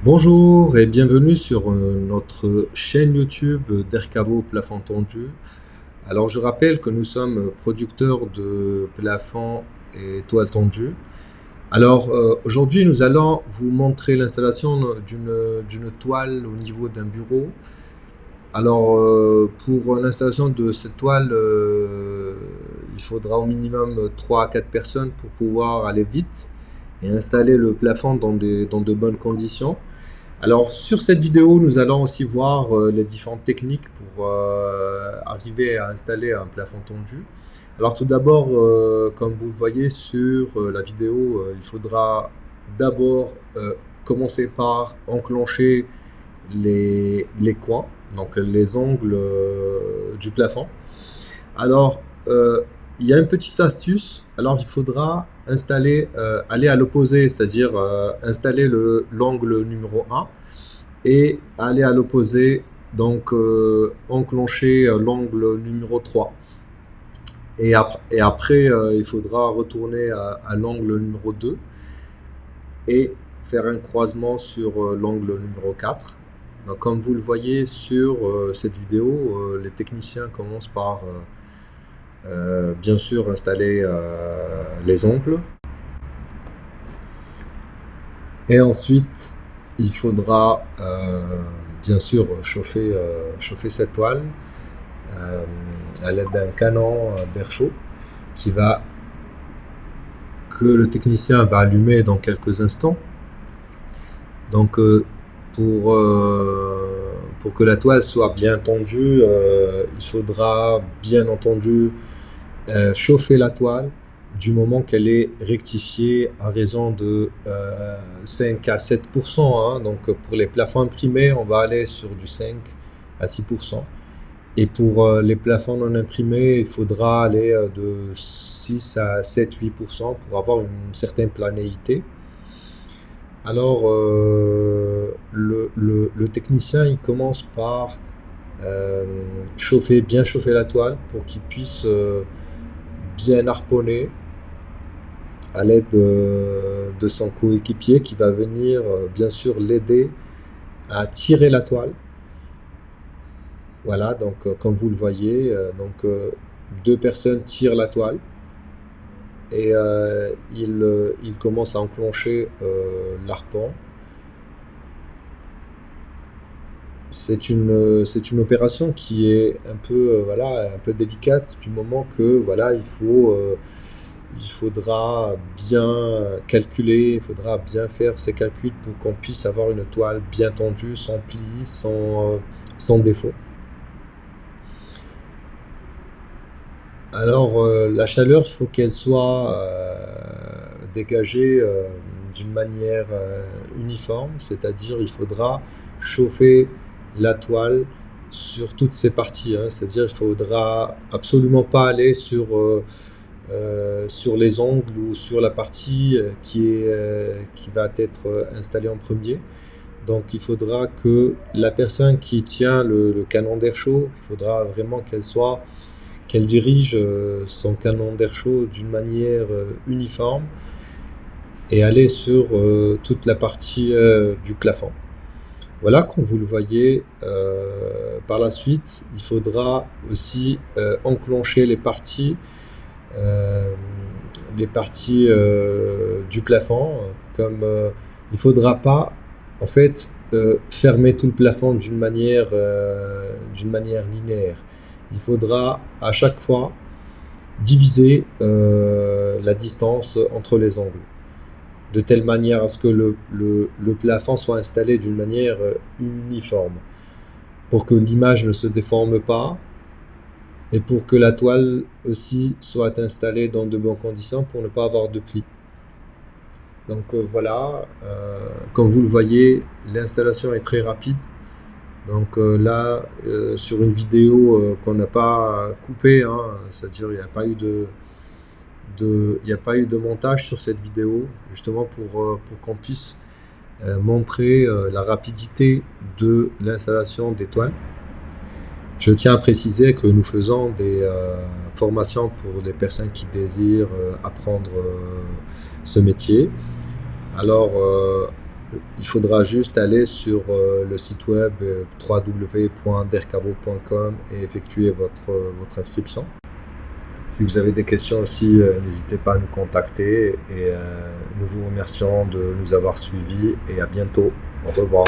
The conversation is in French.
Bonjour et bienvenue sur notre chaîne YouTube d'Ercavo Plafond Tendu. Alors je rappelle que nous sommes producteurs de plafonds et toiles tendues. Alors aujourd'hui nous allons vous montrer l'installation d'une toile au niveau d'un bureau. Alors pour l'installation de cette toile, il faudra au minimum 3 à 4 personnes pour pouvoir aller vite et installer le plafond dans de bonnes conditions. Alors sur cette vidéo, nous allons aussi voir les différentes techniques pour arriver à installer un plafond tendu. Alors tout d'abord, comme vous le voyez sur la vidéo, il faudra d'abord commencer par enclencher les coins, donc les angles du plafond. Alors, il y a une petite astuce. Alors, il faudra installer, aller à l'opposé, c'est-à-dire installer l'angle numéro 1 et aller à l'opposé, donc enclencher l'angle numéro 3. Et après, il faudra retourner à l'angle numéro 2 et faire un croisement sur l'angle numéro 4. Donc, comme vous le voyez sur cette vidéo, les techniciens commencent par bien sûr installer les ongles. Et ensuite, il faudra bien sûr chauffer cette toile à l'aide d'un canon d'air chaud que le technicien va allumer dans quelques instants. Donc pour que la toile soit bien tendue, il faudra bien entendu chauffer la toile du moment qu'elle est rectifiée à raison de 5 à 7%. Hein. Donc pour les plafonds imprimés, on va aller sur du 5 à 6%. Et pour les plafonds non imprimés, il faudra aller de 6 à 7-8% pour avoir une certaine planéité. Alors le technicien, il commence par bien chauffer la toile pour qu'il puisse bien harponner à l'aide de son coéquipier qui va venir bien sûr l'aider à tirer la toile. Voilà, donc comme vous le voyez, deux personnes tirent la toile et il commence à enclencher l'arpent. C'est une opération qui est un peu, voilà, un peu délicate du moment que voilà, il faudra bien calculer, il faudra bien faire ces calculs pour qu'on puisse avoir une toile bien tendue, sans plis, sans défaut. Alors la chaleur, il faut qu'elle soit dégagée d'une manière uniforme, c'est-à-dire il faudra chauffer la toile sur toutes ses parties, hein. C'est-à-dire il faudra absolument pas aller sur les angles ou sur la partie qui va être installée en premier. Donc il faudra que la personne qui tient le canon d'air chaud, il faudra vraiment qu'elle dirige son canon d'air chaud d'une manière uniforme et aller sur toute la partie du plafond. Voilà, comme vous le voyez, par la suite, il faudra aussi enclencher les parties du plafond, comme il ne faudra pas en fait fermer tout le plafond d'une manière linéaire. Il faudra à chaque fois diviser la distance entre les angles, de telle manière à ce que le plafond soit installé d'une manière uniforme, pour que l'image ne se déforme pas, et pour que la toile aussi soit installée dans de bonnes conditions pour ne pas avoir de plis. Donc voilà, comme vous le voyez, l'installation est très rapide. Donc là, sur une vidéo qu'on n'a pas coupée, hein, c'est-à-dire il n'y a pas eu de montage sur cette vidéo, justement pour qu'on puisse montrer la rapidité de l'installation des toiles. Je tiens à préciser que nous faisons des formations pour les personnes qui désirent apprendre ce métier. Alors, Il faudra juste aller sur le site web www.dercavo.com et effectuer votre inscription. Si vous avez des questions aussi, n'hésitez pas à nous contacter et nous vous remercions de nous avoir suivis et à bientôt. Au revoir.